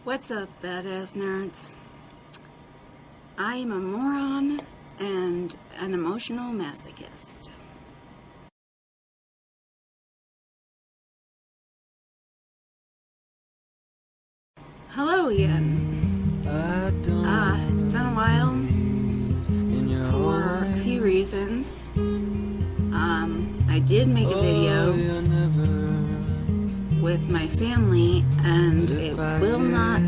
What's up, badass nerds? I am a moron and an emotional masochist. Hello again. It's been a while for a few reasons. I did make a video with my family and it will not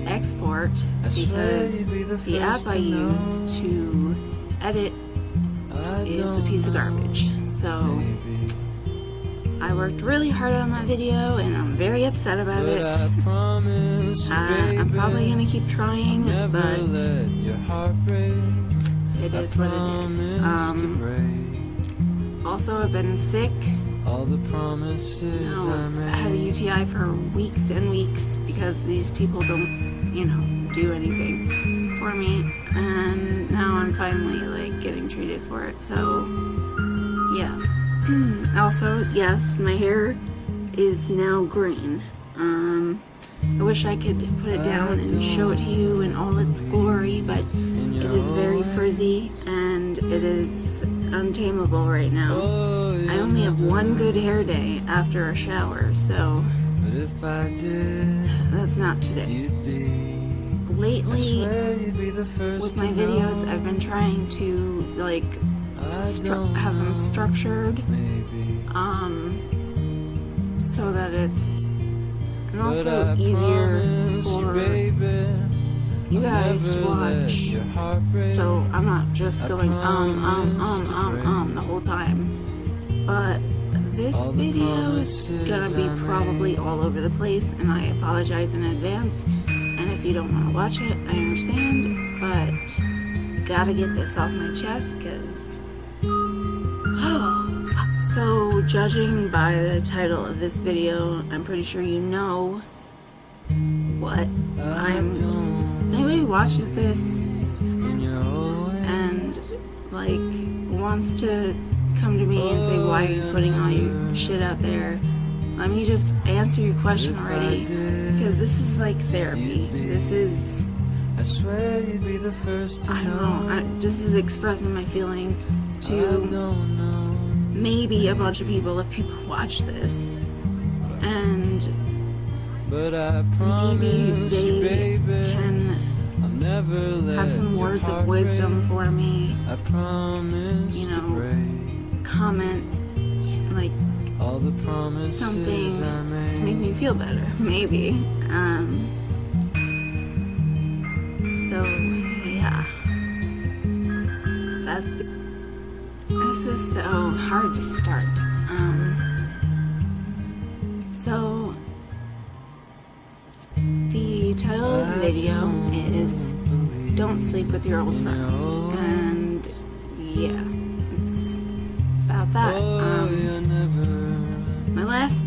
export because the app I use to edit is a piece of garbage. So I worked really hard on that video and I'm very upset about it. I'm probably gonna keep trying, but it is what it is. Also, I've been sick. I had a UTI for weeks and weeks because these people don't, do anything for me, and now I'm finally getting treated for it. So yeah. Also, yes, my hair is now green. I wish I could put it down and show it to you in all its glory, but it is very frizzy and it is untamable right now. I only have one good hair day after a shower, so that's not today. Lately, with my videos, I've been trying to have them structured, so that it's also easier for you guys to watch, so I'm not just going the whole time. But this video is gonna be probably all over the place, and I apologize in advance. And if you don't want to watch it, I understand, but gotta get this off my chest, because so, judging by the title of this video, I'm pretty sure you know what anybody who watches this and wants to come to me and say, why are you putting all your shit out there? Let me just answer your question already, because this is like therapy. This is, I don't know, this is expressing my feelings to maybe a bunch of people if people watch this, and maybe they can have some words of wisdom for me, comment something to make me feel better, maybe. So yeah, this is so hard to start. So the title of the video is Don't Sleep With Your Old Friends, and yeah, it's about that. The last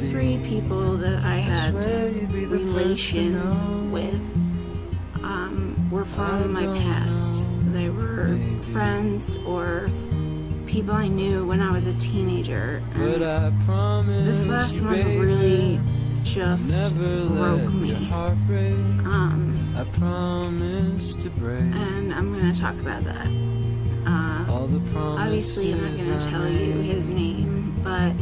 three people that I had relations with were from my past. They were friends or people I knew when I was a teenager, and this last one really just broke me. And I'm gonna talk about that. Obviously I'm not gonna tell you his name, but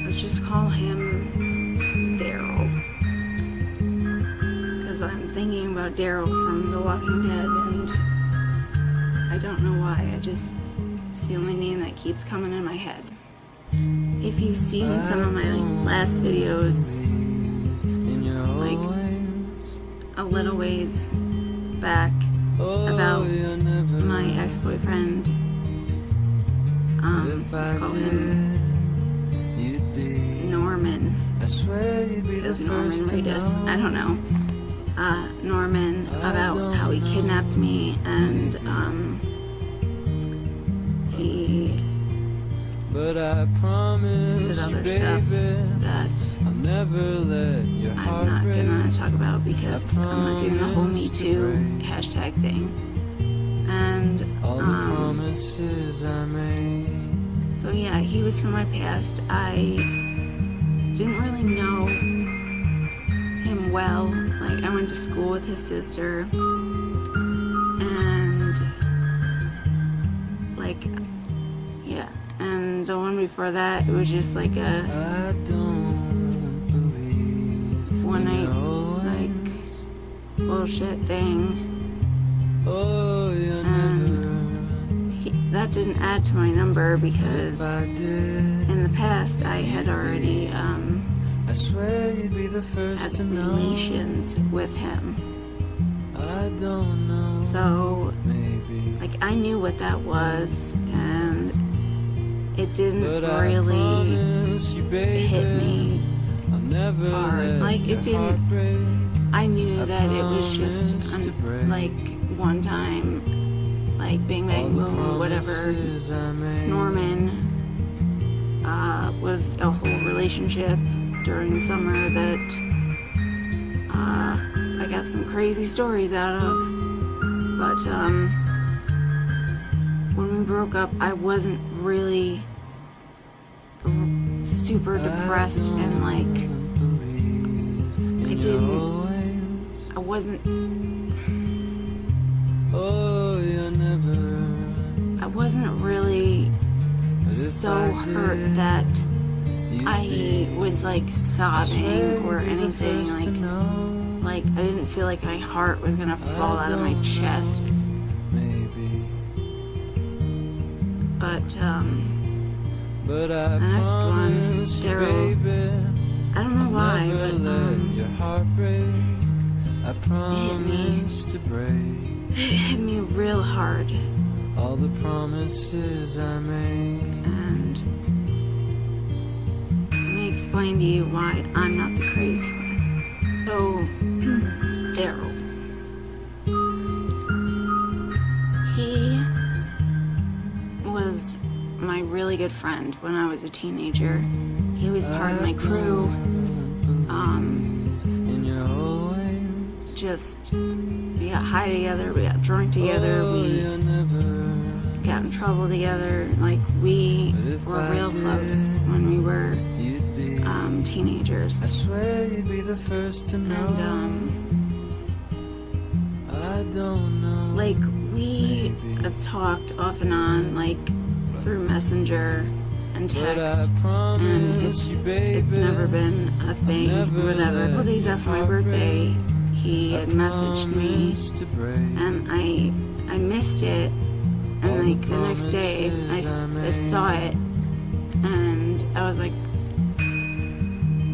let's just call him Daryl, because I'm thinking about Daryl from The Walking Dead, and I don't know why, it's the only name that keeps coming in my head. If you've seen some of my last videos, a little ways back, about my ex-boyfriend, let's call him Norman, because Norman Reedus, I don't know, Norman, about how he kidnapped me, and he did other stuff that I'm not gonna talk about because I'm not doing the whole Me Too hashtag thing. And So yeah, he was from my past. I didn't really know him well. Like, I went to school with his sister, and like, yeah. And the one before that, it was just like a one night like bullshit thing. That didn't add to my number because in the past I had already had relations with him. So, like, I knew what that was, and it didn't really hit me hard. Like, it didn't. I knew that it was just like one time, like Bing Bang Boom, whatever. Norman was a whole relationship during summer that I got some crazy stories out of. But when we broke up, I wasn't really super depressed, and like I wasn't really so hurt that I was like sobbing or anything. Like I didn't feel like my heart was gonna fall out of my chest. But the next one, Daryl, I don't know why, but it hit me real hard. All the promises I made. And let me explain to you why I'm not the crazy one. So, Daryl. He was my really good friend when I was a teenager. He was part of my crew. We got high together, we got drunk together, we got in trouble together. Like, we were real close when we were teenagers. I swear you'd be the first to know. And I don't know. like, we have talked off and on, like through Messenger and text, and it's never been a thing, whatever. A couple days after my birthday, he had messaged me, and I missed it, and like the next day I saw it, and I was like,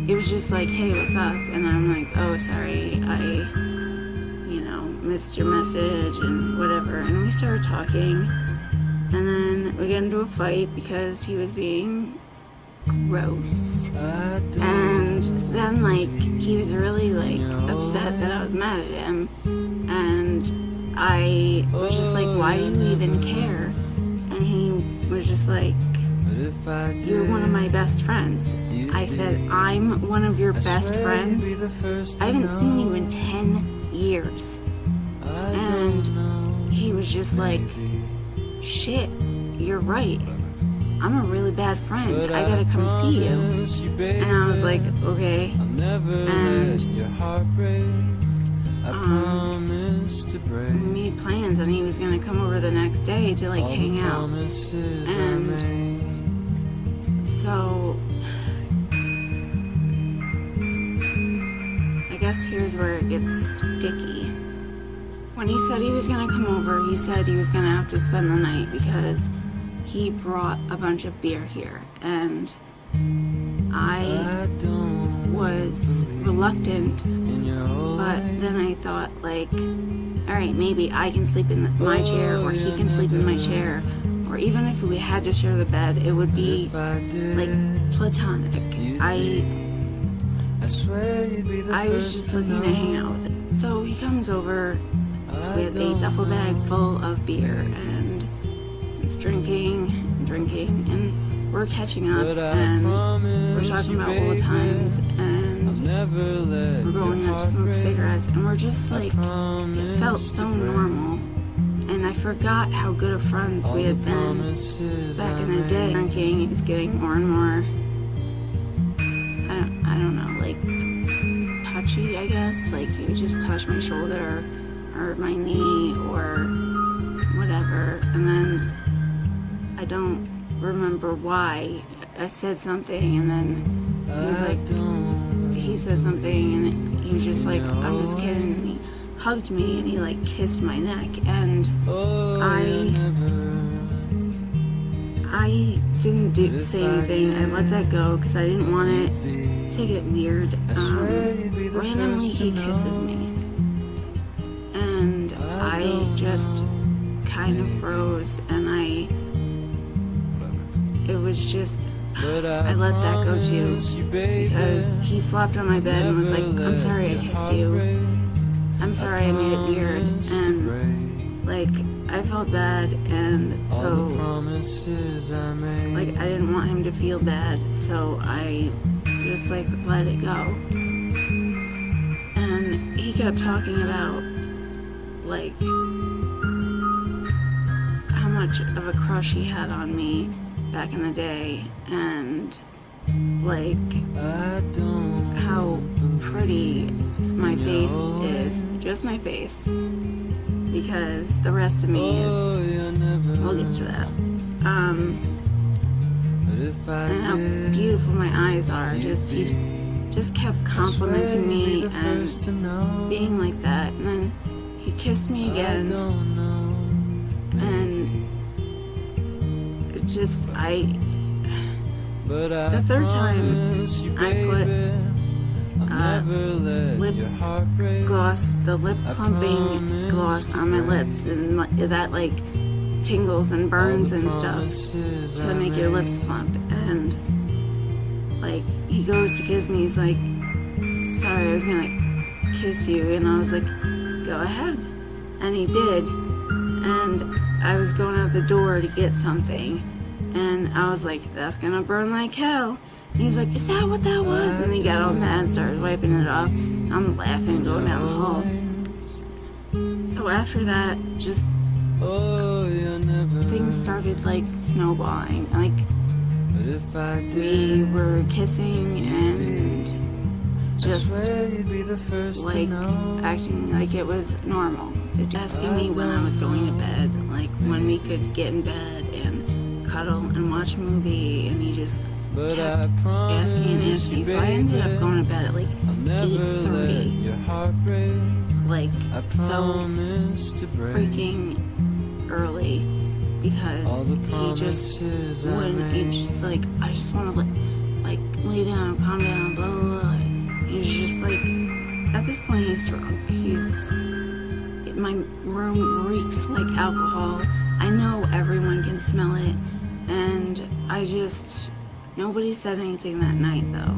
it was just like, hey, what's up? And I'm like, oh, sorry, I missed your message and whatever. And we started talking, and then we got into a fight because he was being gross. And then like he was really like upset that I was mad at him, and I was just like, why do you even care? And he was just like, you're one of my best friends. I said, I'm one of your best friends? I haven't seen you in 10 years. And he was just like, shit, you're right. I'm a really bad friend. I gotta come see you. And I was like, okay. And we made plans, and he was gonna come over the next day to like hang out. And so I guess here's where it gets sticky. When he said he was gonna come over, he said he was gonna have to spend the night because he brought a bunch of beer here, and I was reluctant, but then I thought, like, alright, maybe I can sleep in my chair, or he can sleep in my chair, or even if we had to share the bed, it would be like platonic. I was just looking to hang out with him. So he comes over with a duffel bag full of beer, and he's drinking, and we're catching up, and we're talking about old times, and we're going out to smoke cigarettes, and we're just like, it felt so normal. And I forgot how good of friends we had been back in the day. Drinking, he was getting more and more, I don't know, like touchy, I guess. Like he would just touch my shoulder or my knee or whatever. And then I don't remember why. I said something and then he was like, he said something and he was just like, I'm just kidding. And he hugged me and he like kissed my neck, and I didn't say anything. I let that go because I didn't want it to get weird. Randomly he kisses me and I just kind of froze, and it was just, I let that go too, because he flopped on my bed and was like, I'm sorry I kissed you. I'm sorry I made it weird. And like, I felt bad, and so like I didn't want him to feel bad, so I just like let it go. And he kept talking about like how much of a crush he had on me back in the day, and like how pretty my face is, just my face, because the rest of me is, we'll get to that, and how beautiful my eyes are. He just kept complimenting me and being like that, and then he kissed me again, and it just, the third time I put lip gloss, the lip plumping gloss on my lips, and that like tingles and burns and stuff to make your lips plump. And like he goes to kiss me, he's like, sorry, I was gonna kiss you, and I was like, go ahead. And he did, and I was going out the door to get something, and I was like, that's gonna burn like hell. And he's like, is that what that was? And he got all mad and started wiping it off. I'm laughing, going down the hall. So after that, just things started like snowballing. Like we were kissing and just like acting like it was normal. Asking me when I was going to bed, like when we could get in bed and cuddle and watch a movie, and he just kept asking and asking. So I ended up going to bed at like 8:30, like so freaking early, because he just wouldn't. He just like, I just want to like lay down, calm down, blah blah blah. He was just like, at this point he's drunk. My room reeks like alcohol. I know everyone can smell it, and nobody said anything that night though.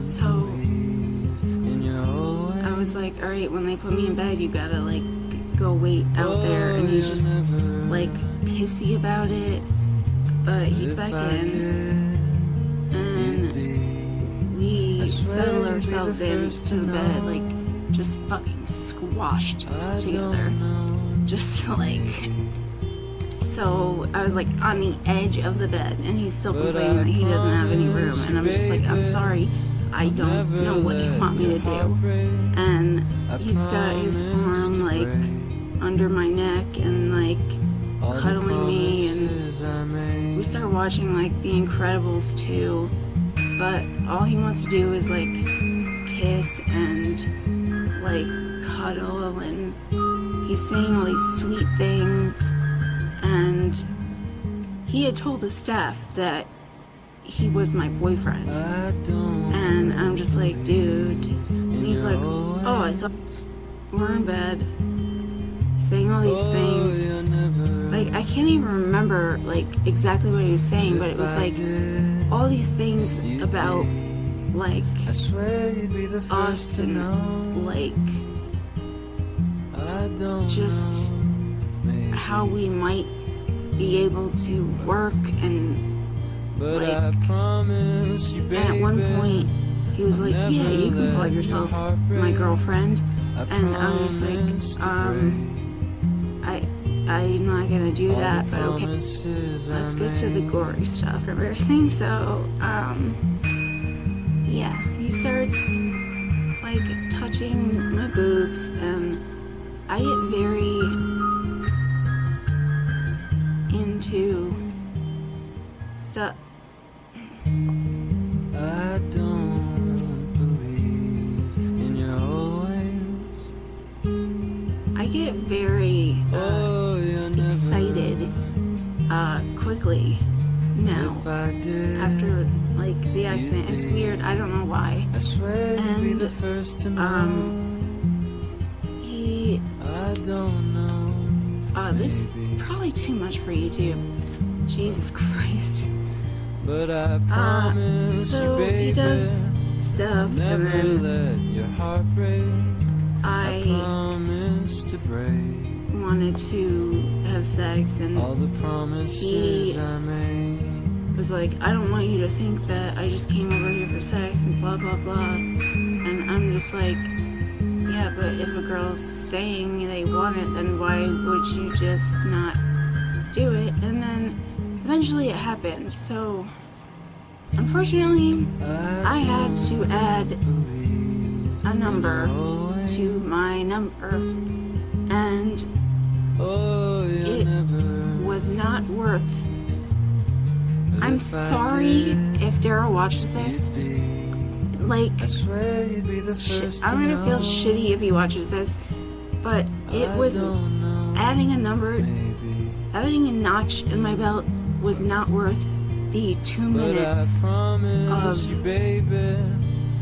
So I was like, alright, when they put me in bed, you gotta like go wait out there. And he's just like pissy about it, but he's back in, and we settle ourselves into the bed, like just fucking squashed together, just like. So I was like on the edge of the bed, and he's still complaining that he doesn't have any room, and I'm just like, I'm sorry, I don't know what you want me to do. And he's got his arm like under my neck and like cuddling me, and we start watching like The Incredibles 2, but all he wants to do is like kiss and like cuddle, and he's saying all these sweet things. And he had told the staff that he was my boyfriend, and I'm just like, dude. And he's like, oh, I thought we're in bed saying all these things. Like, I can't even remember like exactly what he was saying, but it was like all these things about like us, and like just how we might be able to work, and like, and at one point he was like, yeah, you can call yourself my girlfriend, and I was like, I'm not gonna do that, but okay. Let's get to the gory stuff. Embarrassing. So, yeah, he starts like touching my boobs, and I get very into stuff. I don't believe in your always. I get very excited quickly now If I did, after like the accident. It's weird. I don't know why. I swear you'd be And the first to know. he I don't know. this is probably too much for YouTube. Jesus Christ. But I promise So you, baby, he does stuff, never and then let your heart break. I promise to break wanted to have sex, and all the promises he I made. was like, I don't want you to think that I just came over here for sex and blah blah blah. And I'm just like, yeah, but if a girl's saying they want it, then why would you just not do it? And then eventually it happened. So unfortunately, I had to add a number to my number, and it was not worth. I'm sorry if Daryl watches this. Like, I'm gonna feel shitty if he watches this, but it was adding a number, adding a notch in my belt was not worth the 2 minutes of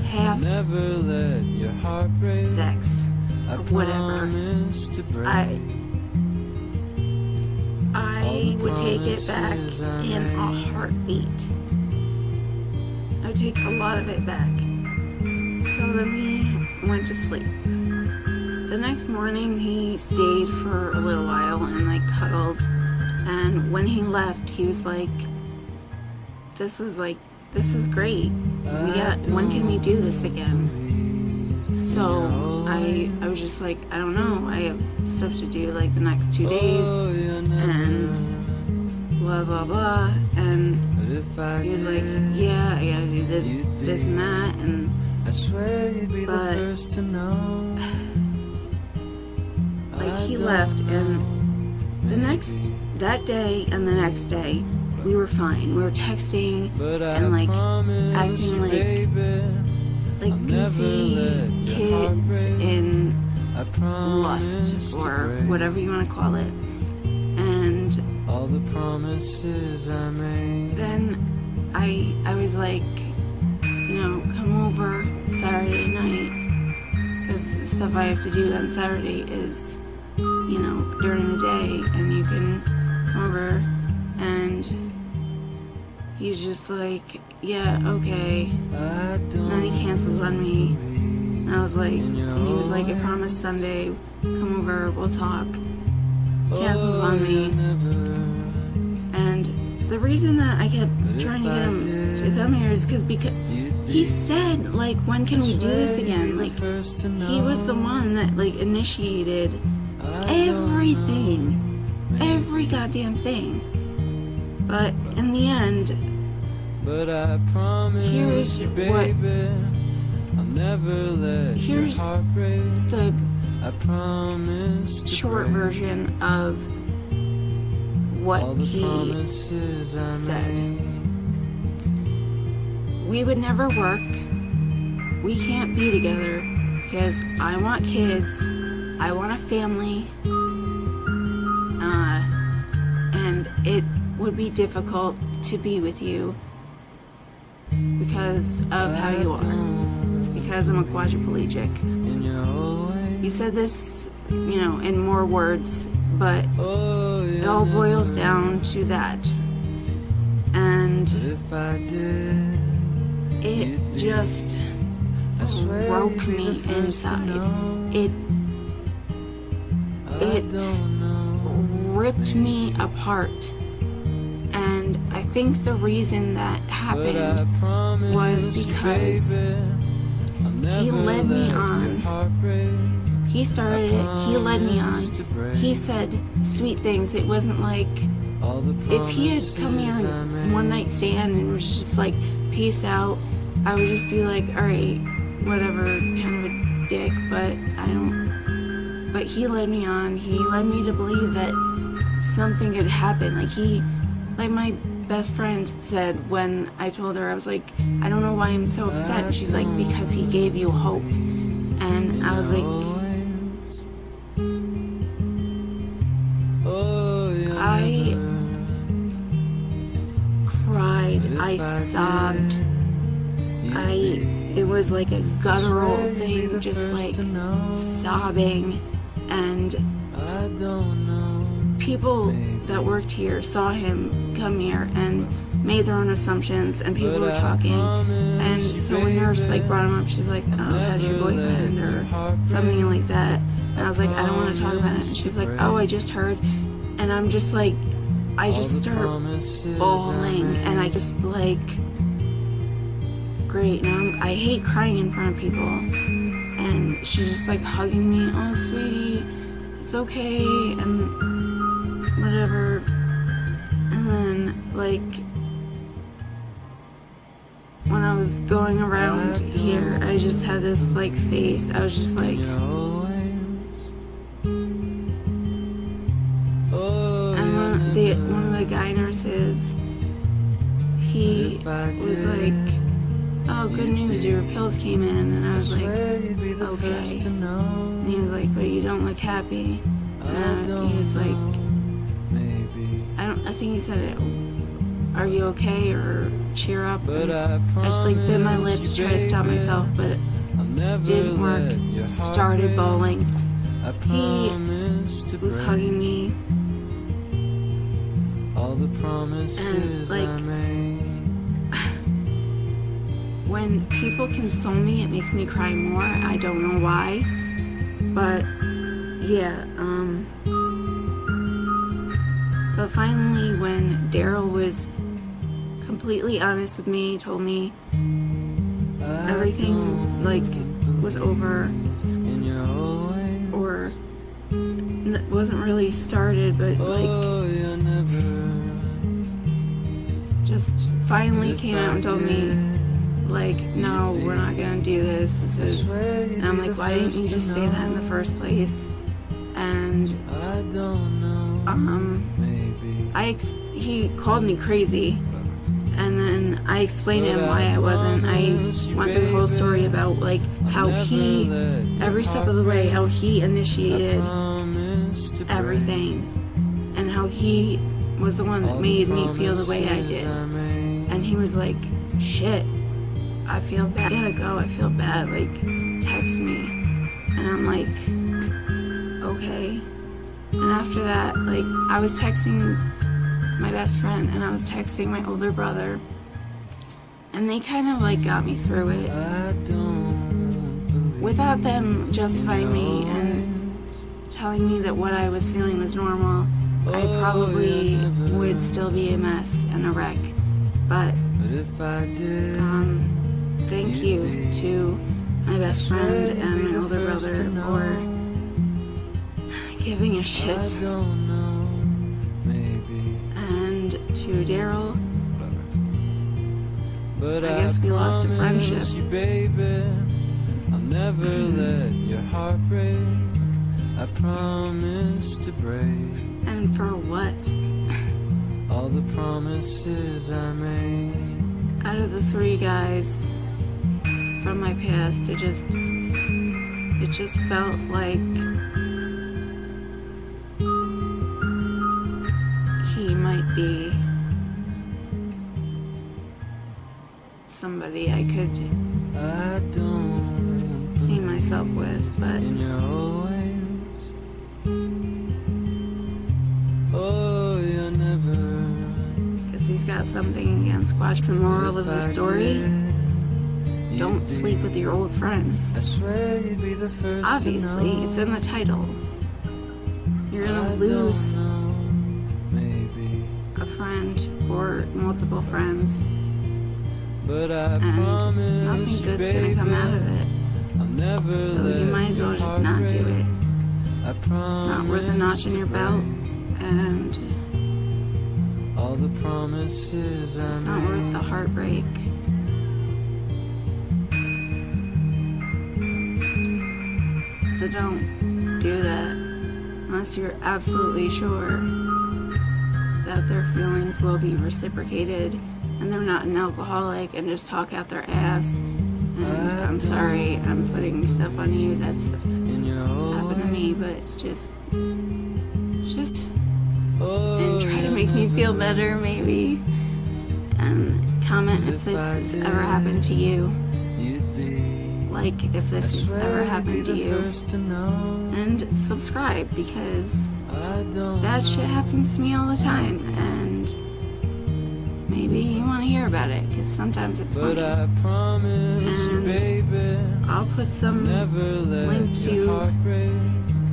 half sex or whatever. I would take it back in a heartbeat. I would take a lot of it back. So then we went to sleep. The next morning he stayed for a little while and like cuddled, and when he left he was like, this was great. When can we do this again? So I was just like, I don't know, I have stuff to do like the next 2 days, and blah blah blah. And he was like, yeah, I gotta do this and that, and but like he left, and that day and the next day we were fine. We were texting and like acting like goofy kids in lust or whatever you want to call it. And all the promises I made. Then I was like, come over Saturday night, because the stuff I have to do on Saturday is, during the day, and you can come over. And he's just like, yeah, okay. And then he cancels on me, and I was like, and he was like, I promise Sunday, come over, we'll talk. Cancels on me. And the reason that I kept trying to get him to come here is because he said, like, when can we do this again? Like, he was the one that, like, initiated everything. Every goddamn thing. But in the end, here's the short version of what he said. We would never work. We can't be together because I want kids. I want a family. And it would be difficult to be with you because of how you are. Because I'm a quadriplegic. He said this, in more words, but it all boils down to that. And it just broke me inside. It ripped me apart. And I think the reason that happened was because he led me on He started it. He led me on. He said sweet things. It wasn't like if he had come here and one night stand and was just like, peace out, I would just be like, alright, whatever, kind of a dick, but I don't. But he led me on. He led me to believe that something could happen. Like my best friend said when I told her, I was like, I don't know why I'm so upset. And she's like, because he gave you hope. And I was like, I cried, I sobbed, it was like a guttural thing, just like sobbing, and people that worked here saw him come here and made their own assumptions, and people were talking, and so when nurse like brought him up, she's like, oh, how's your boyfriend, or something like that, and I was like, I don't want to talk about it, and she's like, oh, I just heard, and I'm just like, I just start bawling, and I just like, great, now I hate crying in front of people, and she's just like hugging me, oh sweetie, it's okay, and whatever, and then like, when I was going around here, I just had this like face, I was just like, one of the guy nurses, he was like, oh, good news, your pills came in, and I was like, okay, and he was like, but you don't look happy, and he was like, I think he said it, are you okay, or cheer up, and I just like bit my lip to try to stop myself, but it didn't work, started bawling, he was hugging me, and like, when people console me, it makes me cry more. I don't know why, but yeah, but finally when Daryl was completely honest with me, told me everything like was over, or wasn't really started, but like just finally came out and told me, like, no, we're not gonna do this, and I'm like, why didn't you just say that in the first place? And he called me crazy, and then I explained to him why I wasn't. I went through the whole story about like how he, every step of the way, how he initiated everything, and how he was the one that made me feel the way I did. And he was like, shit, I feel bad, I gotta go, I feel bad, like, text me. And I'm like, okay. And after that, like, I was texting my best friend, and I was texting my older brother, and they kind of like got me through it without them justifying me and telling me that what I was feeling was normal. I probably would still be a mess and a wreck, but thank you to my best friend and my older brother for giving a shit, and to Daryl, I guess we lost a friendship. I'll never let your heart break. I promise to break. And for what? All the promises I made. Out of the three guys from my past, it just felt like he might be somebody I could see myself with, but because he's got something against Squatch. The moral of the story: don't sleep with your old friends. Obviously, it's in the title. You're gonna lose a friend or multiple friends, and nothing good's gonna come out of it. I'll never So let you might as well your just heart not do break. it. I It's not worth a notch in your belt, and all the promises I it's not worth made. the heartbreak. So don't do that unless you're absolutely sure that their feelings will be reciprocated and they're not an alcoholic and just talk out their ass. And I'm sorry I'm putting stuff on you that's In your happened to me, but just oh, and try to make me feel better maybe, and comment if this has ever happened to you, you'd be. like if this has ever happened to you, First to know. and subscribe because I don't bad shit happens to me all the time, and maybe you want to hear about it because sometimes it's But funny. I promise you, And baby, I'll put some never let link your to heart break.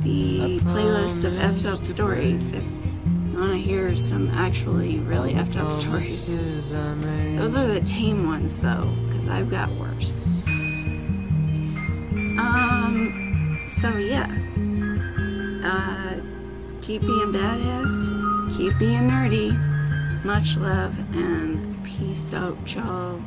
the playlist of effed up stories if you want to hear some actually really effed up stories. Promises I made. Those are the tame ones though, because I've got worse. So yeah. Keep being badass, keep being nerdy. Much love and peace out, y'all.